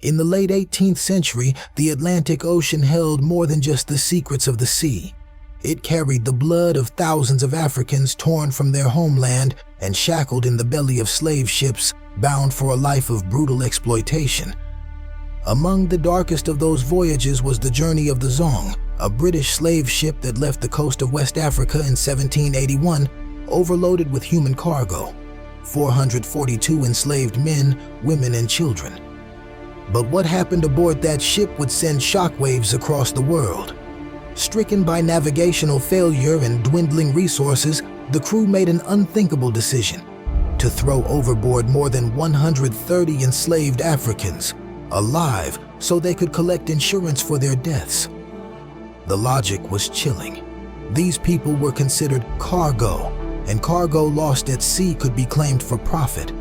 In the late 18th century, the Atlantic Ocean held more than just the secrets of the sea. It carried the blood of thousands of Africans torn from their homeland and shackled in the belly of slave ships bound for a life of brutal exploitation. Among the darkest of those voyages was the journey of the Zong, a British slave ship that left the coast of West Africa in 1781, overloaded with human cargo, 442 enslaved men, women, and children. But what happened aboard that ship would send shockwaves across the world. Stricken by navigational failure and dwindling resources, the crew made an unthinkable decision: to throw overboard more than 130 enslaved Africans, alive, so they could collect insurance for their deaths. The logic was chilling. These people were considered cargo, and cargo lost at sea could be claimed for profit.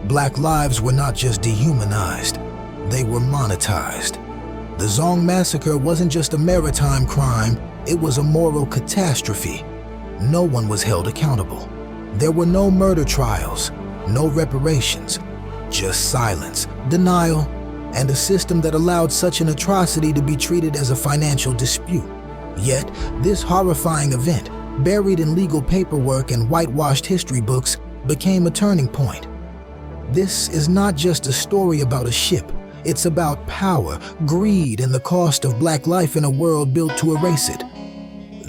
Black lives were not just dehumanized, they were monetized. The Zong Massacre wasn't just a maritime crime, it was a moral catastrophe. No one was held accountable. There were no murder trials, no reparations, just silence, denial, and a system that allowed such an atrocity to be treated as a financial dispute. Yet, this horrifying event, buried in legal paperwork and whitewashed history books, became a turning point. This is not just a story about a ship. It's about power, greed, and the cost of black life in a world built to erase it.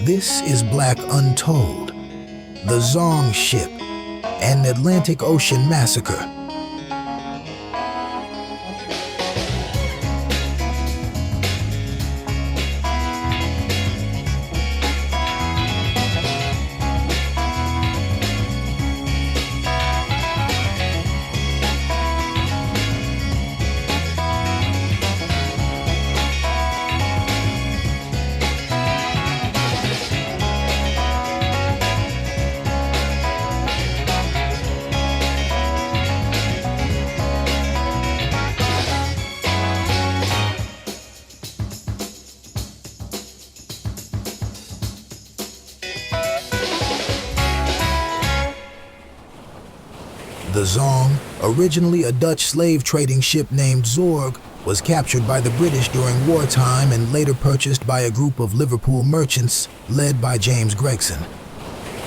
This is Black Untold, the Zong Ship, an Atlantic Ocean massacre. The Zong, originally a Dutch slave trading ship named Zorg, was captured by the British during wartime and later purchased by a group of Liverpool merchants led by James Gregson.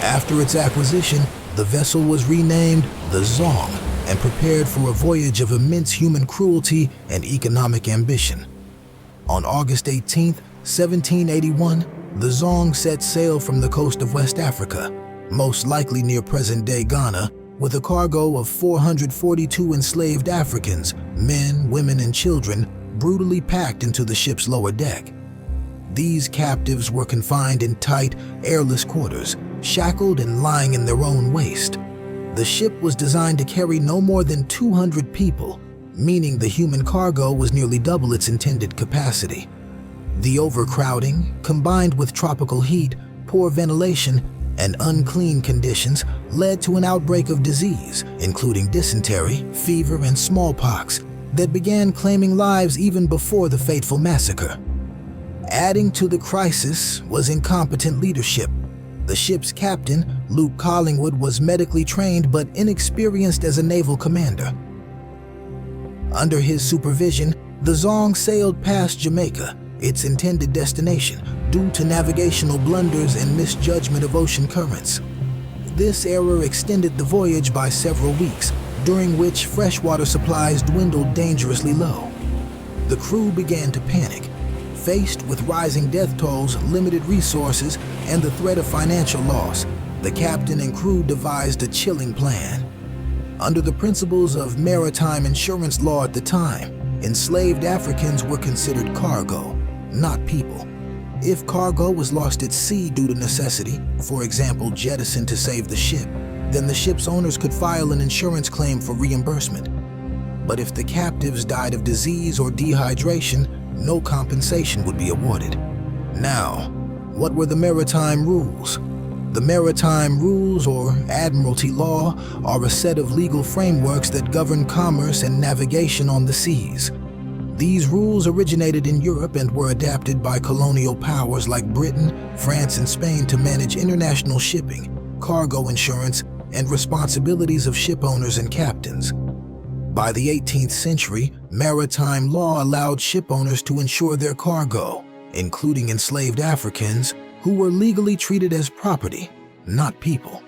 After its acquisition, the vessel was renamed the Zong and prepared for a voyage of immense human cruelty and economic ambition. On August 18, 1781, the Zong set sail from the coast of West Africa, most likely near present-day Ghana, with a cargo of 442 enslaved Africans, men, women, and children, brutally packed into the ship's lower deck. These captives were confined in tight, airless quarters, shackled and lying in their own waste. The ship was designed to carry no more than 200 people, meaning the human cargo was nearly double its intended capacity. The overcrowding, combined with tropical heat, poor ventilation, and unclean conditions, led to an outbreak of disease, including dysentery, fever, and smallpox, that began claiming lives even before the fateful massacre. Adding to the crisis was incompetent leadership. The ship's captain, Luke Collingwood, was medically trained but inexperienced as a naval commander. Under his supervision, the Zong sailed past Jamaica, its intended destination, due to navigational blunders and misjudgment of ocean currents. This error extended the voyage by several weeks, during which freshwater supplies dwindled dangerously low. The crew began to panic. Faced with rising death tolls, limited resources, and the threat of financial loss, the captain and crew devised a chilling plan. Under the principles of maritime insurance law at the time, enslaved Africans were considered cargo, not people. If cargo was lost at sea due to necessity, for example, jettisoned to save the ship, then the ship's owners could file an insurance claim for reimbursement. But if the captives died of disease or dehydration, no compensation would be awarded. Now, what were the maritime rules? The maritime rules, or admiralty law, are a set of legal frameworks that govern commerce and navigation on the seas. These rules originated in Europe and were adapted by colonial powers like Britain, France, and Spain to manage international shipping, cargo insurance, and responsibilities of ship owners and captains. By the 18th century, maritime law allowed ship owners to insure their cargo, including enslaved Africans who were legally treated as property, not people.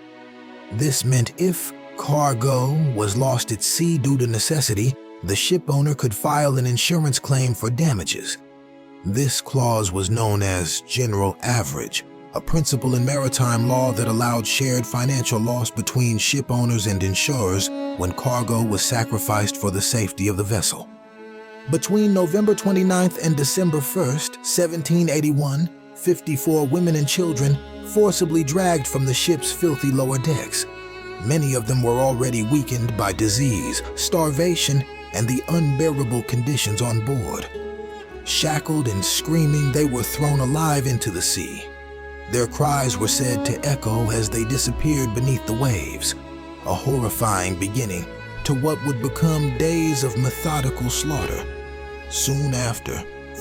This meant if cargo was lost at sea due to necessity, the ship owner could file an insurance claim for damages. This clause was known as general average, a principle in maritime law that allowed shared financial loss between ship owners and insurers when cargo was sacrificed for the safety of the vessel. Between November 29th and December 1st, 1781, 54 women and children forcibly dragged from the ship's filthy lower decks. Many of them were already weakened by disease, starvation, and the unbearable conditions on board. Shackled and screaming, they were thrown alive into the sea. Their cries were said to echo as they disappeared beneath the waves, a horrifying beginning to what would become days of methodical slaughter. Soon after,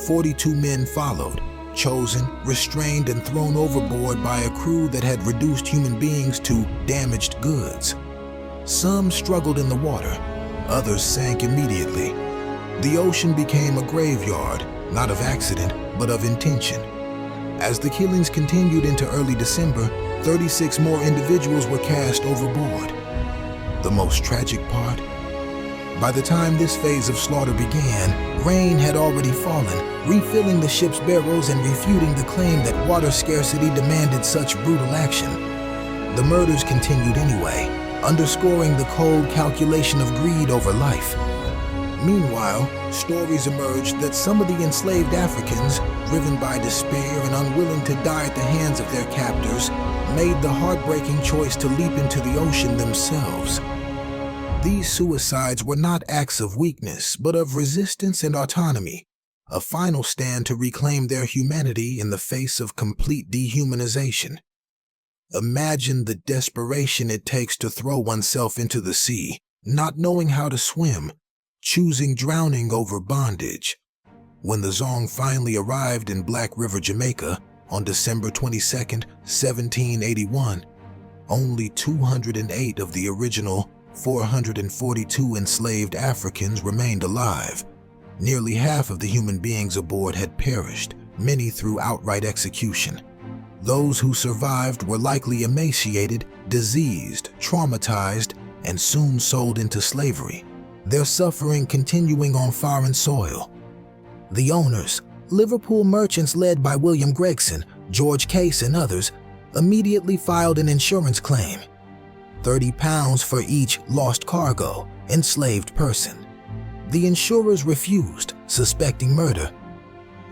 42 men followed, chosen, restrained, and thrown overboard by a crew that had reduced human beings to damaged goods. Some struggled in the water, others sank immediately. The ocean became a graveyard, not of accident, but of intention. As the killings continued into early December, 36 more individuals were cast overboard. The most tragic part? By the time this phase of slaughter began, rain had already fallen, refilling the ship's barrels and refuting the claim that water scarcity demanded such brutal action. The murders continued anyway, underscoring the cold calculation of greed over life. Meanwhile, stories emerged that some of the enslaved Africans, driven by despair and unwilling to die at the hands of their captors, made the heartbreaking choice to leap into the ocean themselves. These suicides were not acts of weakness, but of resistance and autonomy, a final stand to reclaim their humanity in the face of complete dehumanization. Imagine the desperation it takes to throw oneself into the sea, not knowing how to swim, choosing drowning over bondage. When the Zong finally arrived in Black River, Jamaica, on December 22, 1781, only 208 of the original 442 enslaved Africans remained alive. Nearly half of the human beings aboard had perished, many through outright execution. Those who survived were likely emaciated, diseased, traumatized, and soon sold into slavery, their suffering continuing on foreign soil. The owners, Liverpool merchants led by William Gregson, George Case, and others, immediately filed an insurance claim. £30 for each lost cargo, enslaved person. The insurers refused, suspecting murder.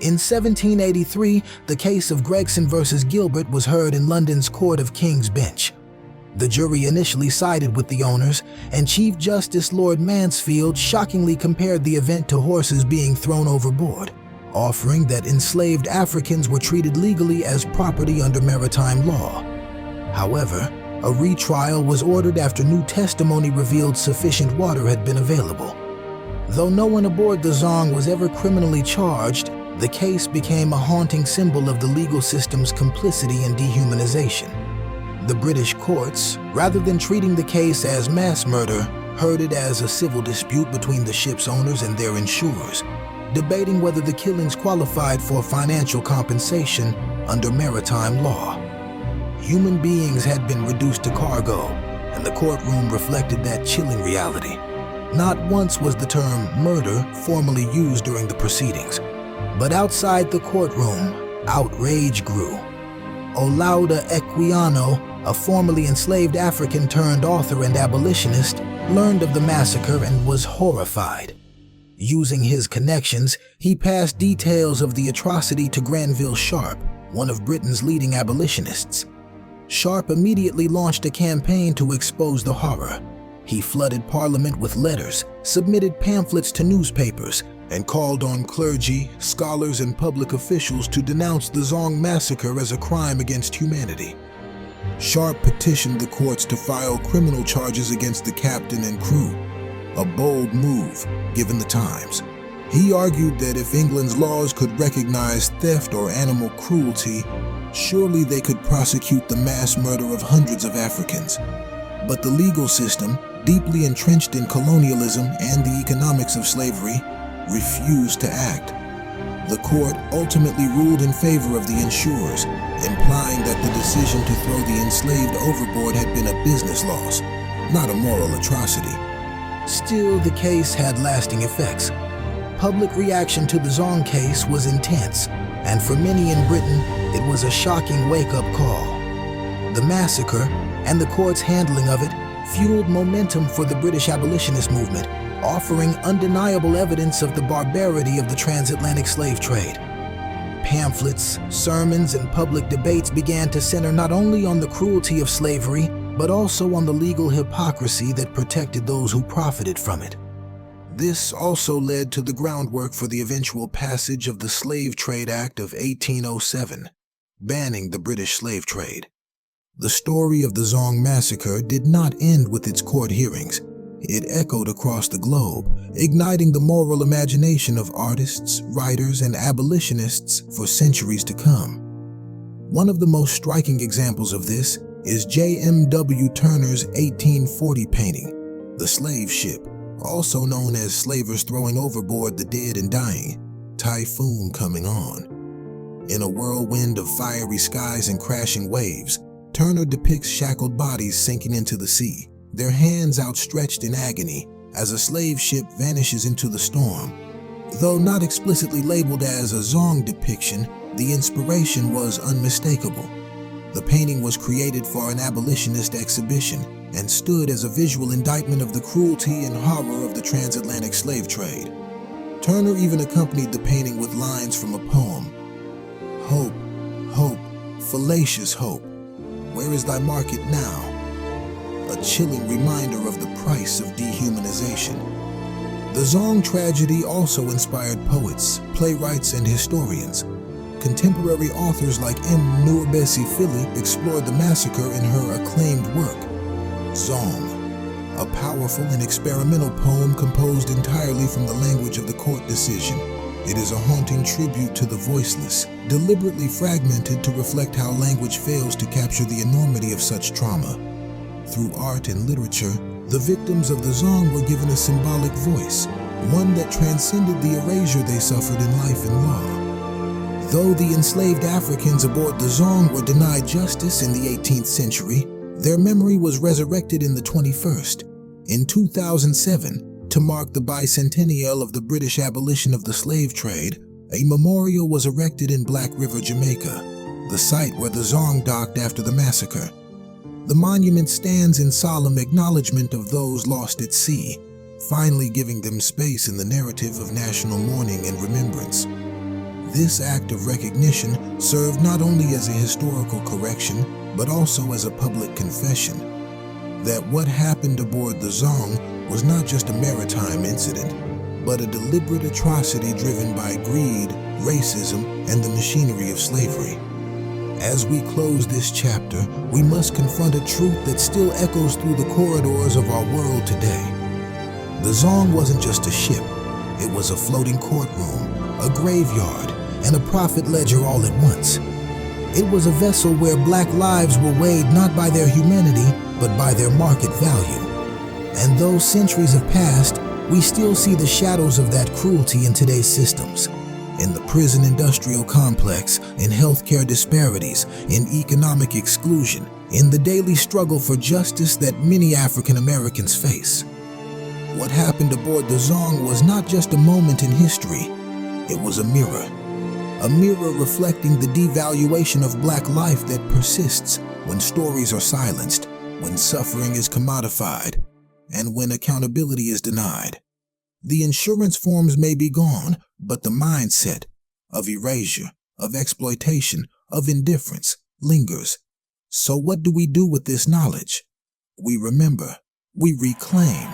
In 1783, the case of Gregson versus Gilbert was heard in London's Court of King's Bench. The jury initially sided with the owners, and Chief Justice Lord Mansfield shockingly compared the event to horses being thrown overboard, offering that enslaved Africans were treated legally as property under maritime law. However, a retrial was ordered after new testimony revealed sufficient water had been available. Though no one aboard the Zong was ever criminally charged, the case became a haunting symbol of the legal system's complicity in dehumanization. The British courts, rather than treating the case as mass murder, heard it as a civil dispute between the ship's owners and their insurers, debating whether the killings qualified for financial compensation under maritime law. Human beings had been reduced to cargo, and the courtroom reflected that chilling reality. Not once was the term murder formally used during the proceedings, but outside the courtroom, outrage grew. Olaudah Equiano, a formerly enslaved African turned author and abolitionist, learned of the massacre and was horrified. Using his connections, he passed details of the atrocity to Granville Sharp, one of Britain's leading abolitionists. Sharp immediately launched a campaign to expose the horror. He flooded Parliament with letters, submitted pamphlets to newspapers, and called on clergy, scholars, and public officials to denounce the Zong Massacre as a crime against humanity. Sharp petitioned the courts to file criminal charges against the captain and crew, a bold move given the times. He argued that if England's laws could recognize theft or animal cruelty, surely they could prosecute the mass murder of hundreds of Africans. But the legal system, deeply entrenched in colonialism and the economics of slavery, refused to act. The court ultimately ruled in favor of the insurers, implying that the decision to throw the enslaved overboard had been a business loss, not a moral atrocity. Still, the case had lasting effects. Public reaction to the Zong case was intense, and for many in Britain, it was a shocking wake-up call. The massacre, and the court's handling of it, fueled momentum for the British abolitionist movement, offering undeniable evidence of the barbarity of the transatlantic slave trade. Pamphlets, sermons, and public debates began to center not only on the cruelty of slavery, but also on the legal hypocrisy that protected those who profited from it. This also led to the groundwork for the eventual passage of the Slave Trade Act of 1807, banning the British slave trade. The story of the Zong Massacre did not end with its court hearings. It echoed across the globe, igniting the moral imagination of artists, writers, and abolitionists for centuries to come. One of the most striking examples of this is J.M.W. Turner's 1840 painting, The Slave Ship, also known as Slavers Throwing Overboard the Dead and Dying, Typhoon Coming On. In a whirlwind of fiery skies and crashing waves, Turner depicts shackled bodies sinking into the sea, their hands outstretched in agony as a slave ship vanishes into the storm. Though not explicitly labeled as a Zong depiction, the inspiration was unmistakable. The painting was created for an abolitionist exhibition and stood as a visual indictment of the cruelty and horror of the transatlantic slave trade. Turner even accompanied the painting with lines from a poem. Hope, hope, fallacious hope, where is thy market now? A chilling reminder of the price of dehumanization. The Zong tragedy also inspired poets, playwrights, and historians. Contemporary authors like M. Nurbesi Philip explored the massacre in her acclaimed work, Zong, a powerful and experimental poem composed entirely from the language of the court decision. It is a haunting tribute to the voiceless, deliberately fragmented to reflect how language fails to capture the enormity of such trauma. Through art and literature, the victims of the Zong were given a symbolic voice, one that transcended the erasure they suffered in life and law. Though the enslaved Africans aboard the Zong were denied justice in the 18th century, their memory was resurrected in the 21st. In 2007, to mark the bicentennial of the British abolition of the slave trade, a memorial was erected in Black River, Jamaica, the site where the Zong docked after the massacre. The monument stands in solemn acknowledgement of those lost at sea, finally giving them space in the narrative of national mourning and remembrance. This act of recognition served not only as a historical correction, but also as a public confession that what happened aboard the Zong was not just a maritime incident, but a deliberate atrocity driven by greed, racism, and the machinery of slavery. As we close this chapter, we must confront a truth that still echoes through the corridors of our world today. The Zong wasn't just a ship. It was a floating courtroom, a graveyard, and a profit ledger all at once. It was a vessel where black lives were weighed not by their humanity, but by their market value. And though centuries have passed, we still see the shadows of that cruelty in today's systems. In the prison industrial complex, in healthcare disparities, in economic exclusion, in the daily struggle for justice that many African Americans face. What happened aboard the Zong was not just a moment in history, it was a mirror reflecting the devaluation of black life that persists when stories are silenced, when suffering is commodified, and when accountability is denied. The insurance forms may be gone, but the mindset of erasure, of exploitation, of indifference lingers. So what do we do with this knowledge? We remember, we reclaim,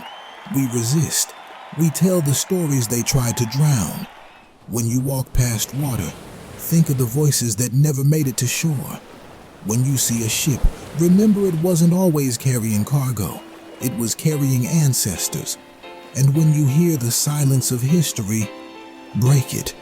we resist, we tell the stories they tried to drown. When you walk past water, think of the voices that never made it to shore. When you see a ship, remember it wasn't always carrying cargo, it was carrying ancestors. And when you hear the silence of history, break it.